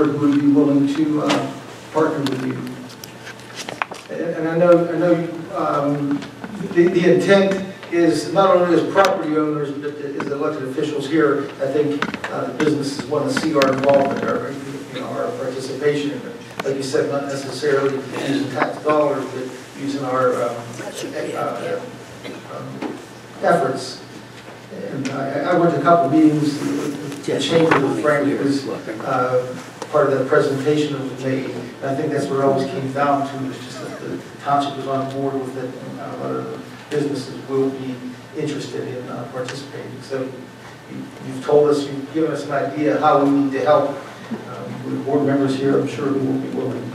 board who would be willing to partner with you. And I know the intent is not only as property owners, but as elected officials here. I think the businesses want to see our involvement, our participation in it. Like you said, not necessarily using tax dollars, but using our efforts. And I went to a couple of meetings. The chamber with Frank was part of that presentation that was made. And I think that's what it always came down to, was just that the township was on board with it, and a lot of the businesses will be interested in participating. So you've told us, you've given us an idea how we need to help. With board members here, I'm sure who will be willing.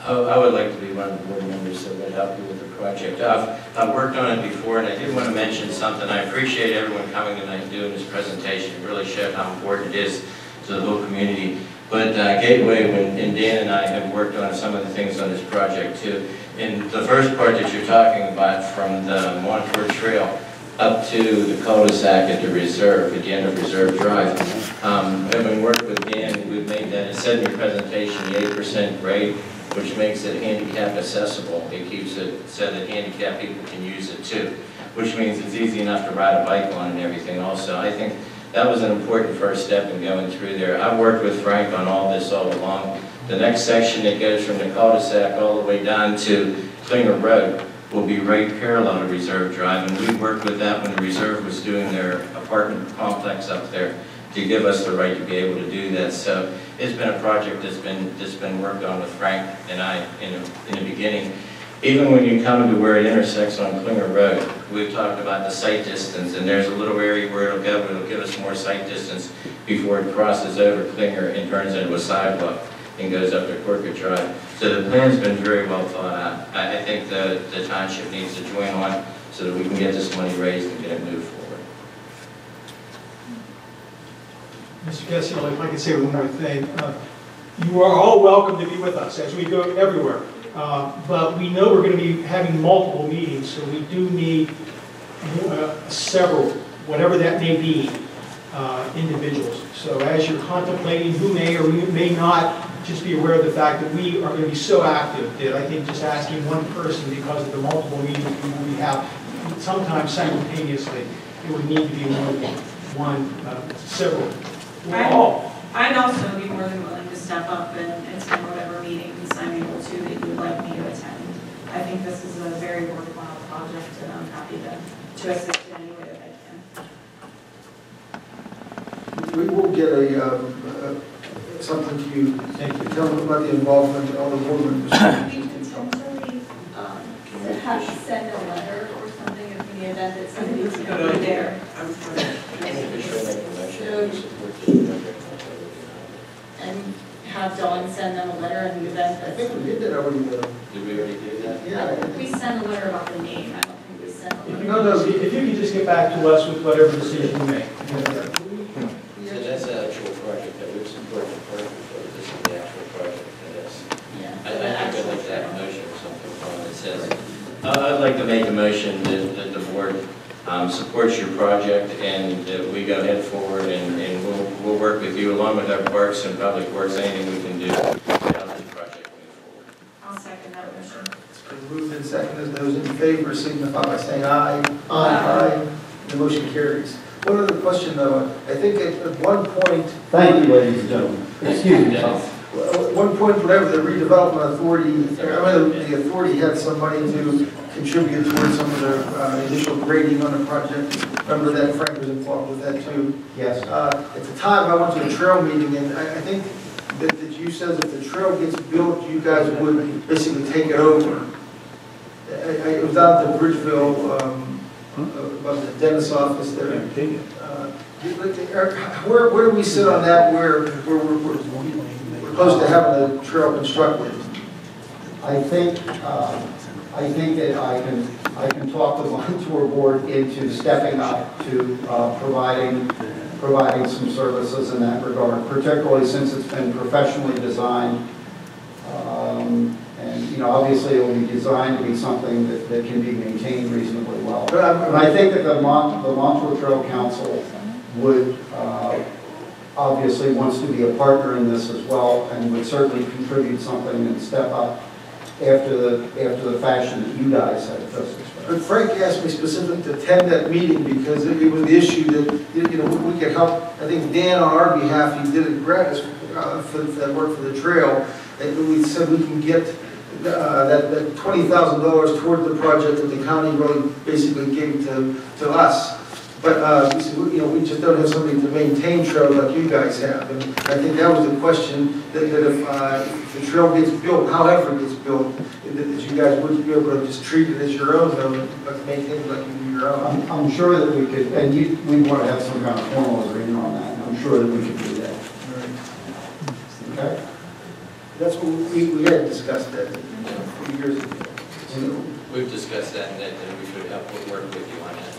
I would like to be one of the board members that would help you with the project. I've worked on it before, and I did want to mention something. I appreciate everyone coming tonight and doing this presentation. It really showed how important it is to the whole community. But Gateway, and Dan and I have worked on some of the things on this project too. And the first part that you're talking about, from the Montour Trail up to the cul-de-sac at the reserve, at the end of Reserve Drive. Having worked with Dan, we've made that, it said in your presentation, the 8% grade, which makes it handicap accessible. It keeps it so that handicapped people can use it too, which means it's easy enough to ride a bike on and everything also. I think that was an important first step in going through there. I've worked with Frank on all this all along. The next section that goes from the cul-de-sac all the way down to Klinger Road will be right parallel to Reserve Drive, and we worked with that when the Reserve was doing their apartment complex up there to give us the right to be able to do that. So it's been a project that's been worked on with Frank and I in the beginning. Even when you come to where it intersects on Klinger Road, we've talked about the sight distance, and there's a little area where it'll go, but it'll give us more sight distance before it crosses over Klinger and turns into a sidewalk and goes up to Corker Drive. So the plan's been very well thought out. I think the township needs to join on so that we can get this money raised and get it moved forward. Mr. Cecil, if I could say one more thing. You are all welcome to be with us as we go everywhere. But we know we're going to be having multiple meetings, so we do need several, whatever that may be, individuals. So as you're contemplating who may or may not, just be aware of the fact that we are going to be so active that I think just asking one person, because of the multiple meetings we have sometimes simultaneously, it would need to be more than one, several. I'd also be more than willing to step up and attend whatever meetings I'm able to that you would like me to attend. I think this is a very worthwhile project, and I'm happy to assist in any way that I can. We will get something to you. Thank you. Tell them about the involvement of all the board members. We potentially have to send a letter or something if in the event that somebody's going to be there. And have Dawn send them a letter in the event that... I think we did that already. Did we already do that? Yeah. We sent a letter about the name. I don't think we sent a letter. No, if you could just get back to us with whatever decision you make. So that's the actual project that we've supported the project for. This is the actual project for this. Yeah. I think I'd like to have a motion or something from that says, I'd like to make a motion that the board supports your project, and that we go ahead forward, and we'll work with you along with our parks and public works, anything we can do to help this project move forward. I'll second that motion. It's been moved and seconded. Those in favor signify by saying aye. Aye. The motion carries. One other question, though. I think at one point... Thank you, ladies and gentlemen. Excuse me. At one point, whatever the redevelopment authority, the authority had some money to contribute towards some of the initial grading on the project. Remember that Frank was involved with that too? Yes. At the time, I went to a trail meeting, and I think that you said if the trail gets built, you guys would basically take it over. It was out at the Bridgeville, above the dentist's office there. Where do we sit on that? Where we're close to having the trail constructed? I think that I can talk the Montour board into stepping up to providing some services in that regard, particularly since it's been professionally designed. And obviously it will be designed to be something that can be maintained reasonably well. But I think that the Montour Trail Council would obviously wants to be a partner in this as well, and would certainly contribute something and step up after the fashion that you guys have just expressed. But Frank asked me specifically to attend that meeting because it was the issue that, you know, we could help. I think Dan, on our behalf, he did it gratis for that work for the trail. And we said we can get that $20,000 toward the project that the county really basically gave to us. But we said, you know, we just don't have somebody to maintain trails like you guys have. And I think that was the question, that if the trail gets built, however it gets built, that you guys would be able to just treat it as your own, though, but maintain it like you do your own. I'm sure that we could, and we want to have some kind of formal agreement on that, and I'm sure that we could do that. Okay? That's what we had discussed that a few years ago. So, We've discussed that, and that we should help work with you on that.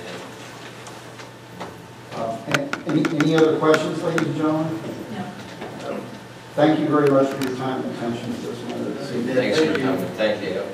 Any other questions, ladies and gentlemen? No. Thank you very much for your time and attention to this matter. Thanks for coming. Thank you.